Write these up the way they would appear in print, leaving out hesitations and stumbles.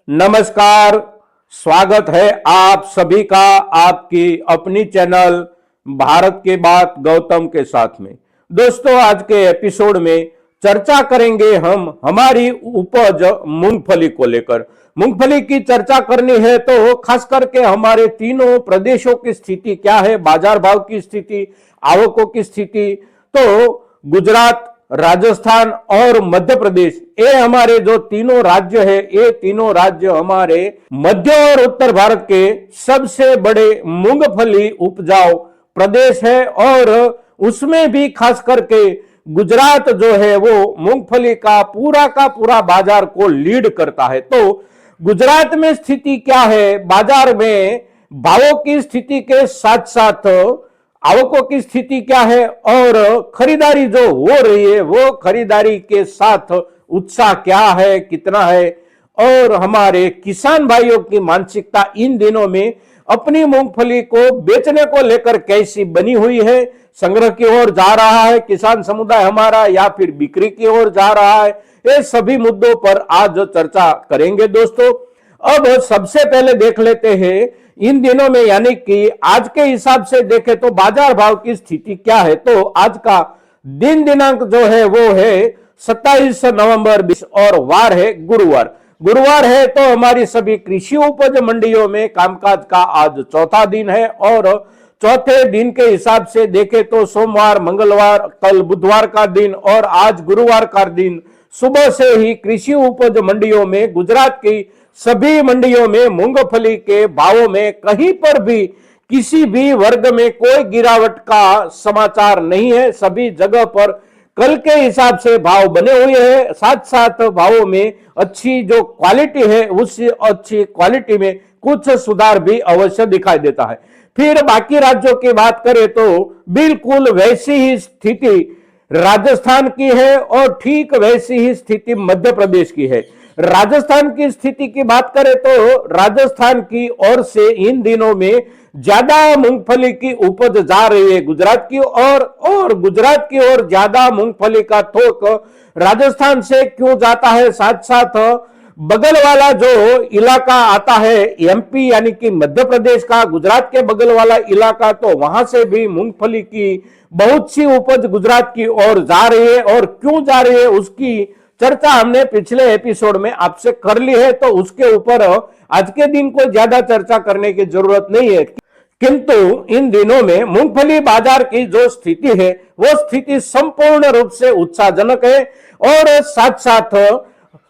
नमस्कार। स्वागत है आप सभी का आपकी अपनी चैनल भारत की बात गौतम के साथ में। दोस्तों, आज के एपिसोड में चर्चा करेंगे हम हमारी उपज मूंगफली को लेकर। मूंगफली की चर्चा करनी है तो खास करके हमारे तीनों प्रदेशों की स्थिति क्या है, बाजार भाव की स्थिति, आवकों की स्थिति। तो गुजरात, राजस्थान और मध्य प्रदेश, ये हमारे जो तीनों राज्य है, ये तीनों राज्य हमारे मध्य और उत्तर भारत के सबसे बड़े मूंगफली उपजाऊ प्रदेश है। और उसमें भी खास करके गुजरात जो है वो मूंगफली का पूरा बाजार को लीड करता है। तो गुजरात में स्थिति क्या है, बाजार में भावों की स्थिति के साथ साथ आवकों की स्थिति क्या है और खरीदारी जो हो रही है वो खरीदारी के साथ उत्साह क्या है, कितना है, और हमारे किसान भाइयों की मानसिकता इन दिनों में अपनी मूंगफली को बेचने को लेकर कैसी बनी हुई है, संग्रह की ओर जा रहा है किसान समुदाय हमारा या फिर बिक्री की ओर जा रहा है, ये सभी मुद्दों पर आज चर्चा करेंगे। दोस्तों, अब सबसे पहले देख लेते हैं इन दिनों में, यानी कि आज के हिसाब से देखें तो बाजार भाव की स्थिति क्या है। तो आज का दिनांक जो है वो है 27 नवंबर और वार है गुरुवार है। तो हमारी सभी कृषि उपज मंडियों में कामकाज का आज चौथा दिन है और चौथे दिन के हिसाब से देखें तो सोमवार, मंगलवार, कल बुधवार का दिन और आज गुरुवार का दिन सुबह से ही कृषि उपज मंडियों में, गुजरात की सभी मंडियों में मूंगफली के भावों में कहीं पर भी किसी भी वर्ग में कोई गिरावट का समाचार नहीं है। सभी जगह पर कल के हिसाब से भाव बने हुए हैं। साथ साथ भावों में अच्छी जो क्वालिटी है उस अच्छी क्वालिटी में कुछ सुधार भी अवश्य दिखाई देता है। फिर बाकी राज्यों की बात करें तो बिल्कुल वैसी ही स्थिति राजस्थान की है और ठीक वैसी ही स्थिति मध्य प्रदेश की है। राजस्थान की स्थिति की बात करें तो राजस्थान की ओर से इन दिनों में ज्यादा मूंगफली की उपज जा रही है गुजरात की ओर, और गुजरात की ओर ज्यादा मूंगफली का थोक राजस्थान से क्यों जाता है। साथ साथ बगल वाला जो इलाका आता है एमपी यानी कि मध्य प्रदेश का, गुजरात के बगल वाला इलाका, तो वहां से भी मूंगफली की बहुत सी उपज गुजरात की ओर जा रही है। और क्यों जा रही है उसकी चर्चा हमने पिछले एपिसोड में आपसे कर ली है, तो उसके ऊपर आज के दिन कोई ज्यादा चर्चा करने की जरूरत नहीं है। किंतु इन दिनों में मूंगफली बाजार की जो स्थिति है वो स्थिति संपूर्ण रूप से उत्साहजनक है। और साथ साथ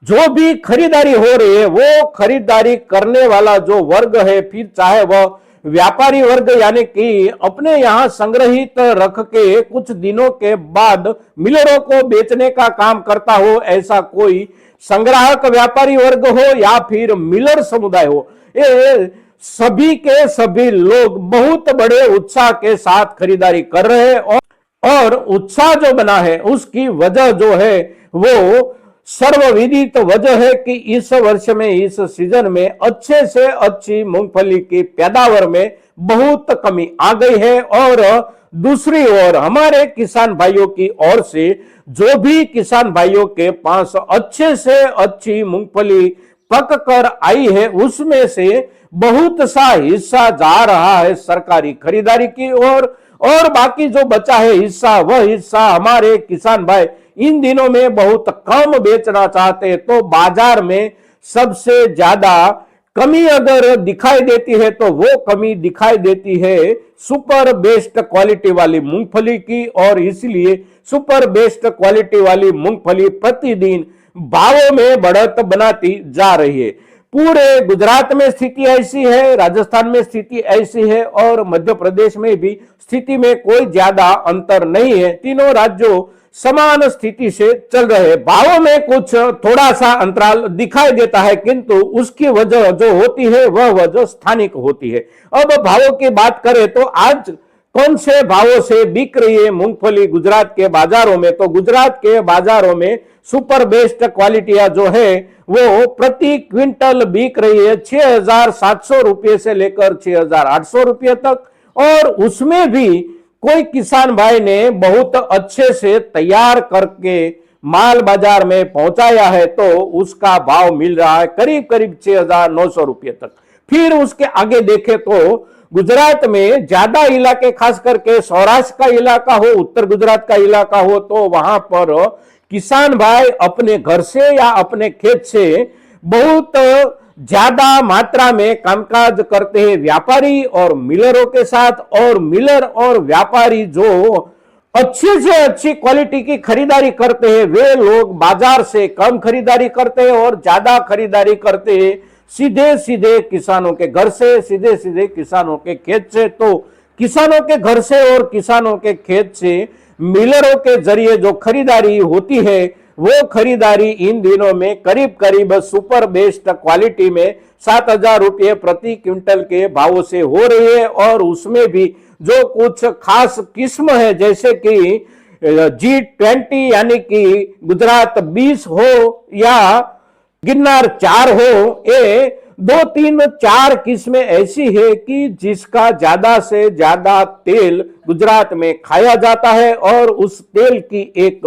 जो भी खरीदारी हो रही है वो खरीदारी करने वाला जो वर्ग है, फिर चाहे वह व्यापारी वर्ग यानी कि अपने यहां संग्रहित रख के कुछ दिनों के बाद मिलरों को बेचने का काम करता हो, ऐसा कोई संग्राहक व्यापारी वर्ग हो या फिर मिलर समुदाय हो, ये सभी के सभी लोग बहुत बड़े उत्साह के साथ खरीदारी कर रहे हैं। और उत्साह जो बना है उसकी वजह जो है वो सर्वविदित वजह है कि इस वर्ष में, इस सीजन में अच्छे से अच्छी मूंगफली की पैदावार में बहुत कमी आ गई है। और दूसरी ओर हमारे किसान भाइयों की ओर से जो भी किसान भाइयों के पास अच्छे से अच्छी मूंगफली पक कर आई है उसमें से बहुत सा हिस्सा जा रहा है सरकारी खरीदारी की ओर, और बाकी जो बचा है हिस्सा, वह हिस्सा हमारे किसान भाई इन दिनों में बहुत कम बेचना चाहते हैं। तो बाजार में सबसे ज्यादा कमी अगर दिखाई देती है तो वो कमी दिखाई देती है सुपर बेस्ट क्वालिटी वाली मूंगफली की, और इसलिए सुपर बेस्ट क्वालिटी वाली मूंगफली प्रतिदिन भावों में बढ़त बनाती जा रही है। पूरे गुजरात में स्थिति ऐसी है, राजस्थान में स्थिति ऐसी है और मध्य प्रदेश में भी स्थिति में कोई ज्यादा अंतर नहीं है। तीनों राज्यों समान स्थिति से चल रहे हैं। भावों में कुछ थोड़ा सा अंतराल दिखाई देता है, किंतु उसकी वजह जो होती है वह वजह स्थानिक होती है। अब भावों की बात करें तो आज कौन से भावों से बिक रही है मूंगफली गुजरात के बाजारों में, तो गुजरात के बाजारों में सुपर बेस्ट क्वालिटियां जो है वो प्रति क्विंटल बिक रही है 6,700 रुपये से लेकर 6,800 रुपये तक। और उसमें भी कोई किसान भाई ने बहुत अच्छे से तैयार करके माल बाजार में पहुंचाया है तो उसका भाव मिल रहा है करीब करीब 6,900 रुपये तक। फिर उसके आगे देखे तो गुजरात में ज्यादा इलाके, खास करके सौराष्ट्र का इलाका हो, उत्तर गुजरात का इलाका हो, तो वहां पर किसान भाई अपने घर से या अपने खेत से बहुत ज्यादा मात्रा में कामकाज करते हैं व्यापारी और मिलरों के साथ। और मिलर और व्यापारी जो अच्छी से अच्छी क्वालिटी की खरीदारी करते हैं वे लोग बाजार से कम खरीदारी करते हैं और ज्यादा खरीदारी करते हैं सीधे सीधे किसानों के घर से, सीधे सीधे किसानों के खेत से। तो किसानों के घर से और किसानों के खेत से मिलरों के जरिए जो खरीदारी होती है वो खरीदारी इन दिनों में करीब करीब सुपर बेस्ट क्वालिटी में 7,000 रुपये प्रति क्विंटल के भावों से हो रही है। और उसमें भी जो कुछ खास किस्म है जैसे कि G20 यानी कि गुजरात 20 हो या गिन्नार 4 हो, ये 2, 3, 4 किस्में ऐसी है कि जिसका ज्यादा से ज्यादा तेल गुजरात में खाया जाता है और उस तेल की एक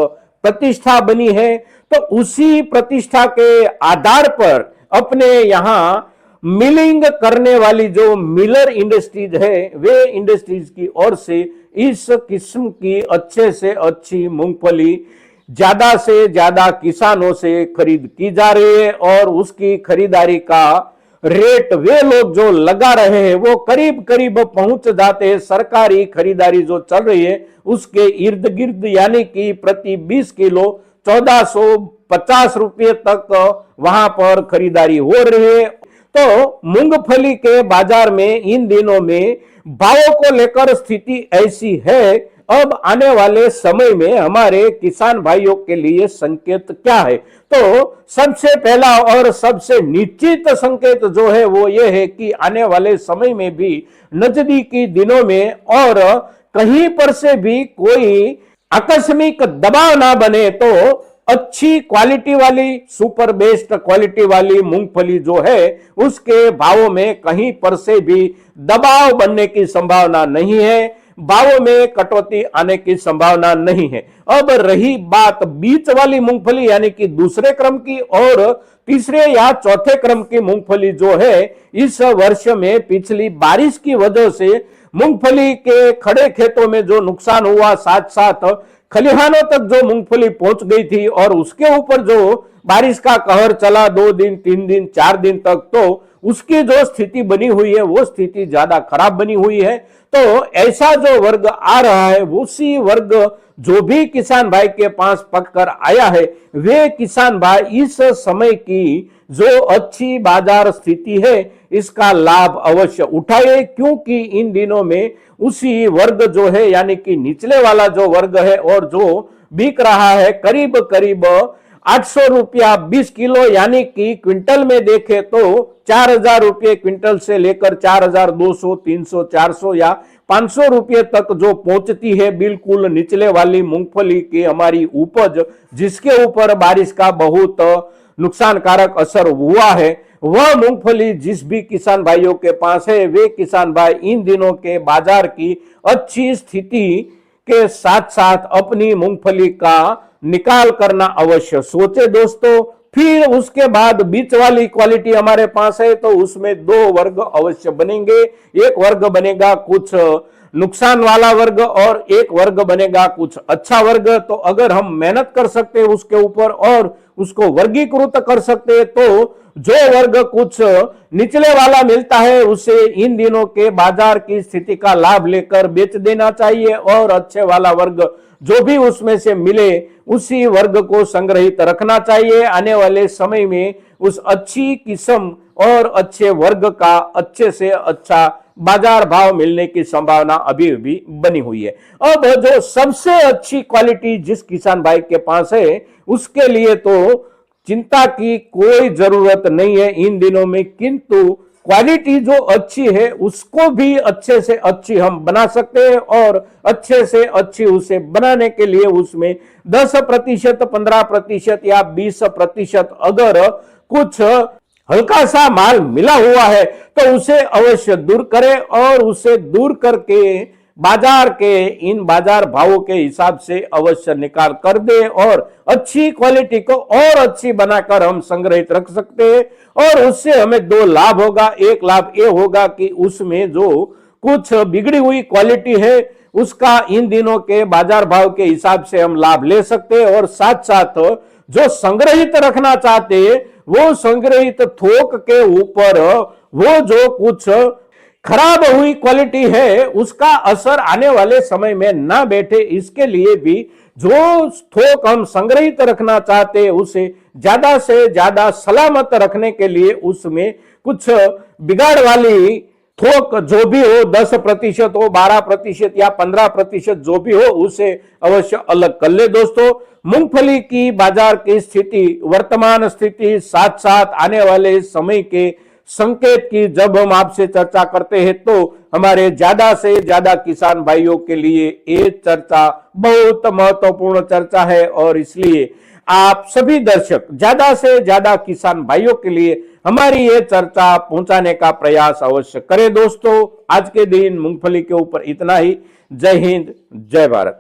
प्रतिष्ठा बनी है। तो उसी प्रतिष्ठा के आधार पर अपने यहां मिलिंग करने वाली जो मिलर इंडस्ट्रीज है वे इंडस्ट्रीज की ओर से इस किस्म की अच्छे से अच्छी मूंगफली ज्यादा से ज्यादा किसानों से खरीद की जा रही है। और उसकी खरीदारी का रेट वे लोग जो लगा रहे हैं वो करीब करीब पहुंच जाते हैं सरकारी खरीदारी जो चल रही है उसके इर्द गिर्द, यानी कि प्रति 20 किलो 1,450 रुपये तक वहां पर खरीदारी हो रही है। तो मूंगफली के बाजार में इन दिनों में भावों को लेकर स्थिति ऐसी है। अब आने वाले समय में हमारे किसान भाइयों के लिए संकेत क्या है? तो सबसे पहला और सबसे निश्चित संकेत जो है वो ये है कि आने वाले समय में भी नजदीकी दिनों में और कहीं पर से भी कोई आकस्मिक दबाव ना बने तो अच्छी क्वालिटी वाली, सुपर बेस्ट क्वालिटी वाली मूंगफली जो है उसके भावों में कहीं पर से भी दबाव बनने की संभावना नहीं है, भावों में कटौती आने की संभावना नहीं है। अब रही बात बीच वाली मूंगफली यानी कि दूसरे क्रम की और तीसरे या चौथे क्रम की मूंगफली जो है इस वर्ष में पिछली बारिश की वजह से मूंगफली के खड़े खेतों में जो नुकसान हुआ, साथ साथ खलिहानों तक जो मूंगफली पहुंच गई थी और उसके ऊपर जो बारिश का कहर चला 2 दिन, 3 दिन, 4 दिन तक, तो उसकी जो स्थिति बनी हुई है वो स्थिति ज्यादा खराब बनी हुई है। तो ऐसा जो वर्ग आ रहा है उसी वर्ग जो भी किसान भाई के पास पककर आया है वे किसान भाई इस समय की जो अच्छी बाजार स्थिति है इसका लाभ अवश्य उठाए, क्योंकि इन दिनों में उसी वर्ग जो है यानी कि निचले वाला जो वर्ग है और जो बिक रहा है करीब करीब 800 रुपया 20 किलो, यानी कि क्विंटल में देखे तो 4,000 रुपये क्विंटल से लेकर 4,200, 300, 400 या 500 रुपये तक जो पहुंचती है बिल्कुल निचले वाली मूंगफली की हमारी उपज, जिसके ऊपर बारिश का बहुत नुकसानकारक असर हुआ है, वह मूंगफली जिस भी किसान भाइयों के पास है वे किसान भाई इन दिनों के बाजार की अच्छी स्थिति के साथ साथ अपनी मूंगफली का निकाल करना अवश्य सोचे दोस्तों। फिर उसके बाद बीच वाली क्वालिटी हमारे पास है तो उसमें 2 वर्ग अवश्य बनेंगे। एक वर्ग बनेगा कुछ नुकसान वाला वर्ग और एक वर्ग बनेगा कुछ अच्छा वर्ग। तो अगर हम मेहनत कर सकते हैं उसके ऊपर और उसको वर्गीकृत कर सकते हैं तो जो वर्ग कुछ निचले वाला मिलता है उसे इन दिनों के बाजार की स्थिति का लाभ लेकर बेच देना चाहिए और अच्छे वाला वर्ग जो भी उसमें से मिले उसी वर्ग को संग्रहित रखना चाहिए। आने वाले समय में उस अच्छी किस्म और अच्छे वर्ग का अच्छे से अच्छा बाजार भाव मिलने की संभावना अभी भी बनी हुई है। अब जो सबसे अच्छी क्वालिटी जिस किसान भाई के पास है उसके लिए तो चिंता की कोई जरूरत नहीं है इन दिनों में, किंतु क्वालिटी जो अच्छी है उसको भी अच्छे से अच्छी हम बना सकते हैं और अच्छे से अच्छी उसे बनाने के लिए उसमें 10%, 15% या 20% अगर कुछ हल्का सा माल मिला हुआ है तो उसे अवश्य दूर करें और उसे दूर करके बाजार के इन बाजार भावों के हिसाब से अवश्य निकाल कर दे और अच्छी क्वालिटी को और अच्छी बनाकर हम संग्रहित रख सकते हैं। और उससे हमें दो लाभ होगा। एक लाभ ये होगा कि उसमें जो कुछ बिगड़ी हुई क्वालिटी है उसका इन दिनों के बाजार भाव के हिसाब से हम लाभ ले सकते हैं, और साथ साथ जो संग्रहित रखना चाहते हैं वो संग्रहित थोक के ऊपर वो जो कुछ खराब हुई क्वालिटी है उसका असर आने वाले समय में ना बैठे, इसके लिए भी जो थोक हम संग्रहित रखना चाहते हैं उसे ज्यादा से ज्यादा सलामत रखने के लिए उसमें कुछ बिगाड़ वाली थोक जो भी हो, 10% हो, 12% या 15% जो भी हो, उसे अवश्य अलग कर ले। दोस्तों, मूंगफली की बाजार की स्थिति, वर्तमान स्थिति, साथ साथ आने वाले समय के संकेत की जब हम आपसे चर्चा करते हैं तो हमारे ज्यादा से ज्यादा किसान भाइयों के लिए ये चर्चा बहुत महत्वपूर्ण चर्चा है, और इसलिए आप सभी दर्शक ज्यादा से ज्यादा किसान भाइयों के लिए हमारी ये चर्चा पहुंचाने का प्रयास अवश्य करें। दोस्तों, आज के दिन मूंगफली के ऊपर इतना ही। जय हिंद, जय भारत।